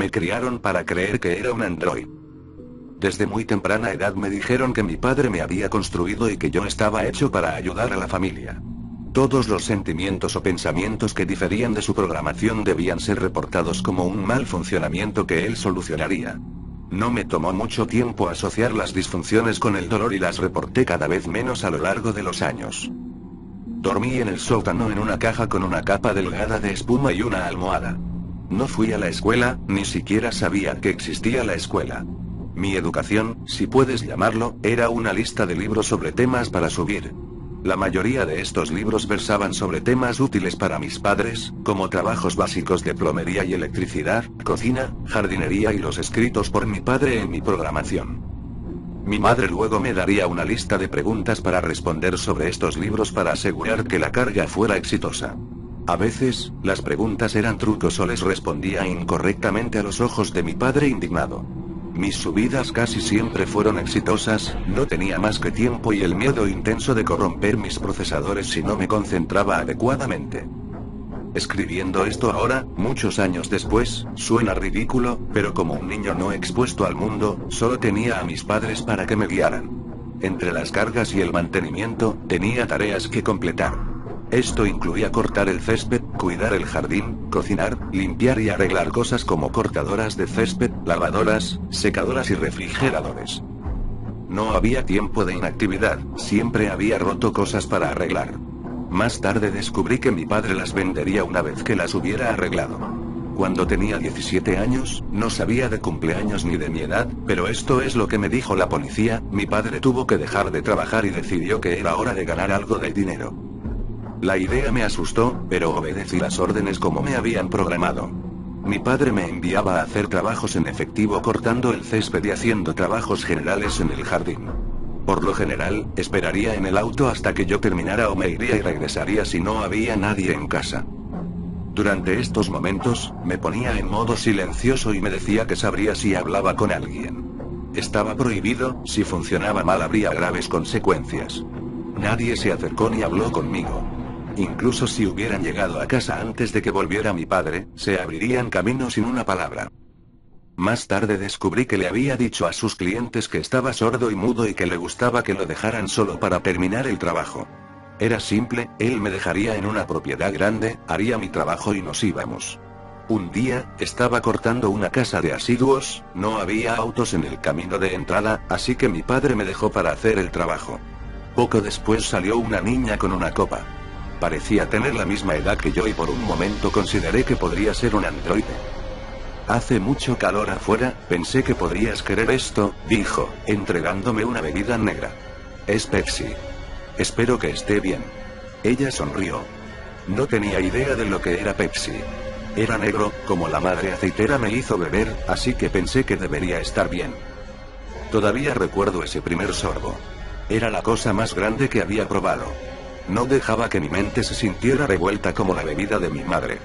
me criaron para creer que era un android. Desde muy temprana edad me dijeron que mi padre me había construido y que yo estaba hecho para ayudar a la familia. Todos los sentimientos o pensamientos que diferían de su programación debían ser reportados como un mal funcionamiento que él solucionaría. No me tomó mucho tiempo asociar las disfunciones con el dolor y las reporté cada vez menos a lo largo de los años. Dormí en el sótano en una caja con una capa delgada de espuma y una almohada. No fui a la escuela, ni siquiera sabía que existía la escuela. Mi educación, si puedes llamarlo, era una lista de libros sobre temas para subir. La mayoría de estos libros versaban sobre temas útiles para mis padres, como trabajos básicos de plomería y electricidad, cocina, jardinería y los escritos por mi padre en mi programación. Mi madre luego me daría una lista de preguntas para responder sobre estos libros para asegurar que la carga fuera exitosa. A veces, las preguntas eran trucos o les respondía incorrectamente a los ojos de mi padre indignado. Mis subidas casi siempre fueron exitosas, no tenía más que tiempo y el miedo intenso de corromper mis procesadores si no me concentraba adecuadamente. Escribiendo esto ahora, muchos años después, suena ridículo, pero como un niño no expuesto al mundo, solo tenía a mis padres para que me guiaran. Entre las cargas y el mantenimiento, tenía tareas que completar. Esto incluía cortar el césped, cuidar el jardín, cocinar, limpiar y arreglar cosas como cortadoras de césped, lavadoras, secadoras y refrigeradores. No había tiempo de inactividad, siempre había roto cosas para arreglar. Más tarde descubrí que mi padre las vendería una vez que las hubiera arreglado. Cuando tenía 17 años, no sabía de cumpleaños ni de mi edad, pero esto es lo que me dijo la policía. Mi padre tuvo que dejar de trabajar y decidió que era hora de ganar algo de dinero. La idea me asustó, pero obedecí las órdenes como me habían programado. Mi padre me enviaba a hacer trabajos en efectivo cortando el césped y haciendo trabajos generales en el jardín. Por lo general, esperaría en el auto hasta que yo terminara o me iría y regresaría si no había nadie en casa. Durante estos momentos, me ponía en modo silencioso y me decía que sabría si hablaba con alguien. Estaba prohibido, si funcionaba mal habría graves consecuencias. Nadie se acercó ni habló conmigo. Incluso si hubieran llegado a casa antes de que volviera mi padre, se abrirían caminos sin una palabra. Más tarde descubrí que le había dicho a sus clientes que estaba sordo y mudo y que le gustaba que lo dejaran solo para terminar el trabajo. Era simple, él me dejaría en una propiedad grande, haría mi trabajo y nos íbamos. Un día, estaba cortando una casa de asiduos, no había autos en el camino de entrada, así que mi padre me dejó para hacer el trabajo. Poco después salió una niña con una copa. Parecía tener la misma edad que yo y por un momento consideré que podría ser un androide. Hace mucho calor afuera, pensé que podrías querer esto, dijo, entregándome una bebida negra. Es Pepsi. Espero que esté bien. Ella sonrió. No tenía idea de lo que era Pepsi. Era negro, como la madre aceitera me hizo beber, así que pensé que debería estar bien. Todavía recuerdo ese primer sorbo. Era la cosa más grande que había probado. No dejaba que mi mente se sintiera revuelta como la bebida de mi madre.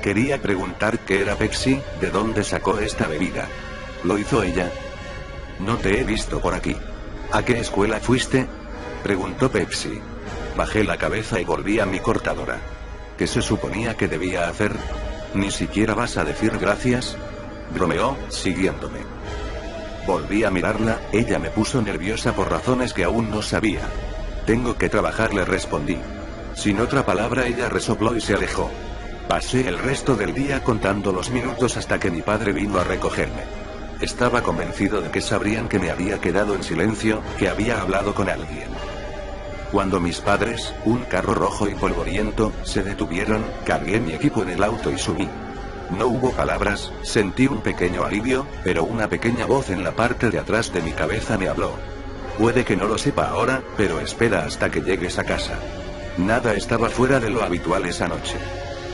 Quería preguntar qué era Pepsi, de dónde sacó esta bebida. ¿Lo hizo ella? No te he visto por aquí. ¿A qué escuela fuiste? Preguntó Pepsi. Bajé la cabeza y volví a mi cortadora. ¿Qué se suponía que debía hacer? ¿Ni siquiera vas a decir gracias? Bromeó, siguiéndome. Volví a mirarla, ella me puso nerviosa por razones que aún no sabía. Tengo que trabajar, le respondí. Sin otra palabra ella resopló y se alejó. Pasé el resto del día contando los minutos hasta que mi padre vino a recogerme. Estaba convencido de que sabrían que me había quedado en silencio, que había hablado con alguien. Cuando mis padres, un carro rojo y polvoriento, se detuvieron, cargué mi equipo en el auto y subí. No hubo palabras, sentí un pequeño alivio, pero una pequeña voz en la parte de atrás de mi cabeza me habló. Puede que no lo sepa ahora, pero espera hasta que llegues a casa. Nada estaba fuera de lo habitual esa noche.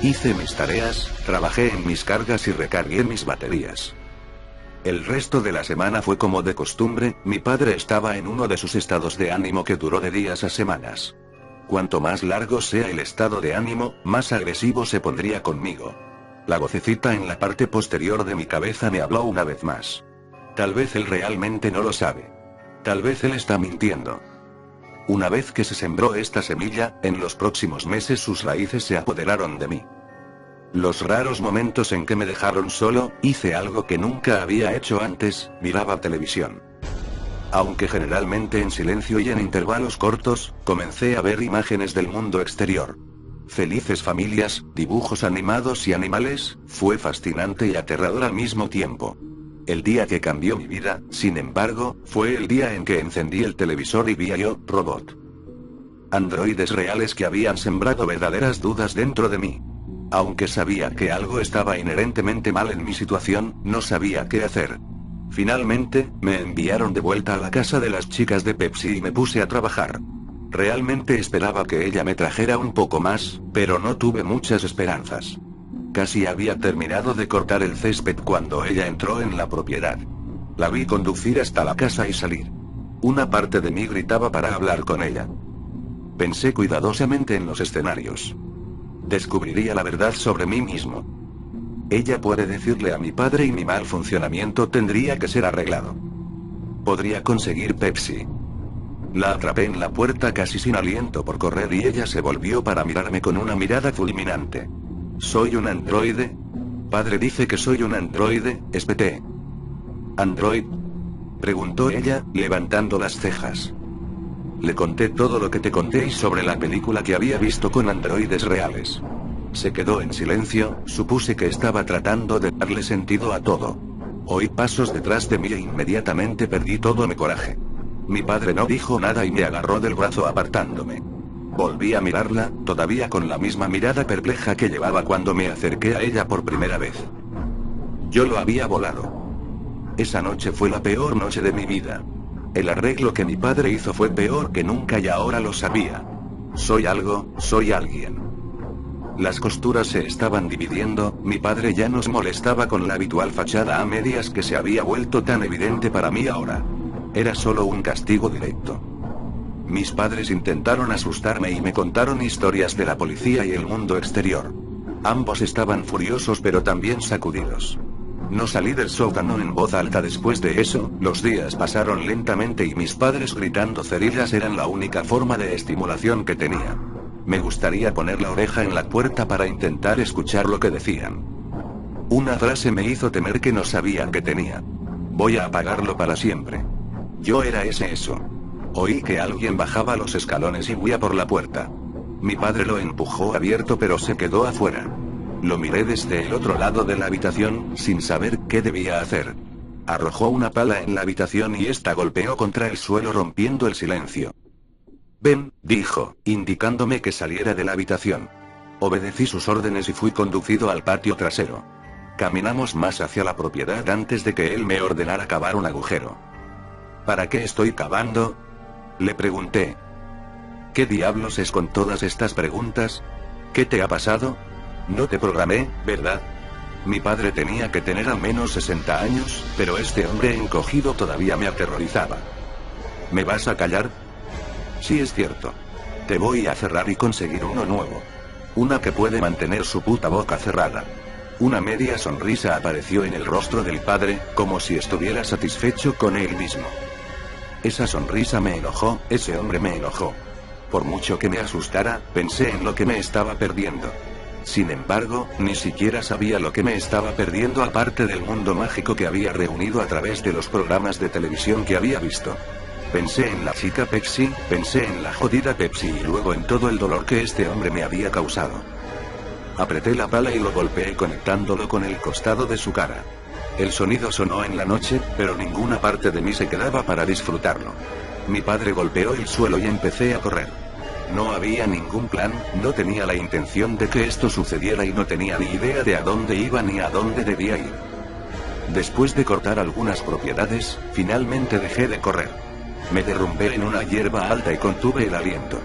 Hice mis tareas, trabajé en mis cargas y recargué mis baterías. El resto de la semana fue como de costumbre, mi padre estaba en uno de sus estados de ánimo que duró de días a semanas. Cuanto más largo sea el estado de ánimo, más agresivo se pondría conmigo. La vocecita en la parte posterior de mi cabeza me habló una vez más. Tal vez él realmente no lo sabe. Tal vez él está mintiendo. Una vez que se sembró esta semilla, en los próximos meses sus raíces se apoderaron de mí. Los raros momentos en que me dejaron solo, hice algo que nunca había hecho antes, miraba televisión. Aunque generalmente en silencio y en intervalos cortos, comencé a ver imágenes del mundo exterior. Felices familias, dibujos animados y animales, fue fascinante y aterrador al mismo tiempo. El día que cambió mi vida, sin embargo, fue el día en que encendí el televisor y vi a Yo, Robot. Androides reales que habían sembrado verdaderas dudas dentro de mí. Aunque sabía que algo estaba inherentemente mal en mi situación, no sabía qué hacer. Finalmente, me enviaron de vuelta a la casa de las chicas de Pepsi y me puse a trabajar. Realmente esperaba que ella me trajera un poco más, pero no tuve muchas esperanzas. Casi había terminado de cortar el césped cuando ella entró en la propiedad. La vi conducir hasta la casa y salir. Una parte de mí gritaba para hablar con ella. Pensé cuidadosamente en los escenarios. Descubriría la verdad sobre mí mismo. Ella puede decirle a mi padre y mi mal funcionamiento tendría que ser arreglado. Podría conseguir Pepsi. La atrapé en la puerta casi sin aliento por correr y ella se volvió para mirarme con una mirada fulminante. ¿Soy un androide? Padre dice que soy un androide, espeté. ¿Android? Preguntó ella, levantando las cejas. Le conté todo lo que te conté y sobre la película que había visto con androides reales. Se quedó en silencio, supuse que estaba tratando de darle sentido a todo. Oí pasos detrás de mí e inmediatamente perdí todo mi coraje. Mi padre no dijo nada y me agarró del brazo apartándome. Volví a mirarla, todavía con la misma mirada perpleja que llevaba cuando me acerqué a ella por primera vez. Yo lo había volado. Esa noche fue la peor noche de mi vida. El arreglo que mi padre hizo fue peor que nunca y ahora lo sabía. Soy algo, soy alguien. Las costuras se estaban dividiendo, mi padre ya nos molestaba con la habitual fachada a medias que se había vuelto tan evidente para mí ahora. Era solo un castigo directo. Mis padres intentaron asustarme y me contaron historias de la policía y el mundo exterior. Ambos estaban furiosos pero también sacudidos. No salí del sótano en voz alta después de eso, los días pasaron lentamente y mis padres gritando cerillas eran la única forma de estimulación que tenía. Me gustaría poner la oreja en la puerta para intentar escuchar lo que decían. Una frase me hizo temer que no sabía que tenía. Voy a apagarlo para siempre. Yo era eso. Oí que alguien bajaba los escalones y huía por la puerta. Mi padre lo empujó abierto pero se quedó afuera. Lo miré desde el otro lado de la habitación, sin saber qué debía hacer. Arrojó una pala en la habitación y esta golpeó contra el suelo rompiendo el silencio. Ven, dijo, indicándome que saliera de la habitación. Obedecí sus órdenes y fui conducido al patio trasero. Caminamos más hacia la propiedad antes de que él me ordenara cavar un agujero. ¿Para qué estoy cavando? Le pregunté. ¿Qué diablos es con todas estas preguntas? ¿Qué te ha pasado? No te programé, ¿verdad? Mi padre tenía que tener al menos 60 años, pero este hombre encogido todavía me aterrorizaba. ¿Me vas a callar? Sí, es cierto. Te voy a cerrar y conseguir uno nuevo. Una que puede mantener su puta boca cerrada. Una media sonrisa apareció en el rostro del padre, como si estuviera satisfecho con él mismo. Esa sonrisa me enojó, ese hombre me enojó. Por mucho que me asustara, pensé en lo que me estaba perdiendo. Sin embargo, ni siquiera sabía lo que me estaba perdiendo aparte del mundo mágico que había reunido a través de los programas de televisión que había visto. Pensé en la chica Pepsi, pensé en la jodida Pepsi y luego en todo el dolor que este hombre me había causado. Apreté la pala y lo golpeé conectándolo con el costado de su cara. El sonido sonó en la noche, pero ninguna parte de mí se quedaba para disfrutarlo. Mi padre golpeó el suelo y empecé a correr. No había ningún plan, no tenía la intención de que esto sucediera y no tenía ni idea de a dónde iba ni a dónde debía ir. Después de cortar algunas propiedades, finalmente dejé de correr. Me derrumbé en una hierba alta y contuve el aliento.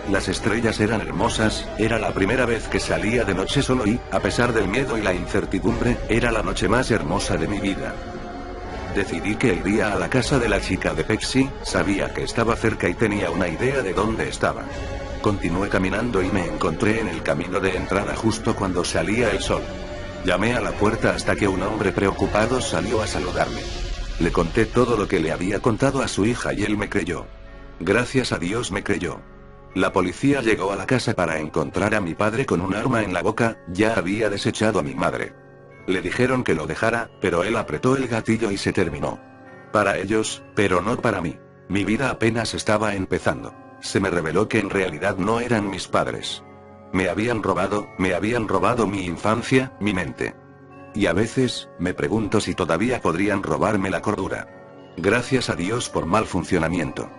Las estrellas eran hermosas, era la primera vez que salía de noche solo y, a pesar del miedo y la incertidumbre, era la noche más hermosa de mi vida. Decidí que iría a la casa de la chica de Pepsi, sabía que estaba cerca y tenía una idea de dónde estaba. Continué caminando y me encontré en el camino de entrada justo cuando salía el sol. Llamé a la puerta hasta que un hombre preocupado salió a saludarme. Le conté todo lo que le había contado a su hija y él me creyó. Gracias a Dios me creyó. La policía llegó a la casa para encontrar a mi padre con un arma en la boca, ya había desechado a mi madre. Le dijeron que lo dejara, pero él apretó el gatillo y se terminó. Para ellos, pero no para mí. Mi vida apenas estaba empezando. Se me reveló que en realidad no eran mis padres. Me habían robado mi infancia, mi mente. Y a veces, me pregunto si todavía podrían robarme la cordura. Gracias a Dios por mal funcionamiento.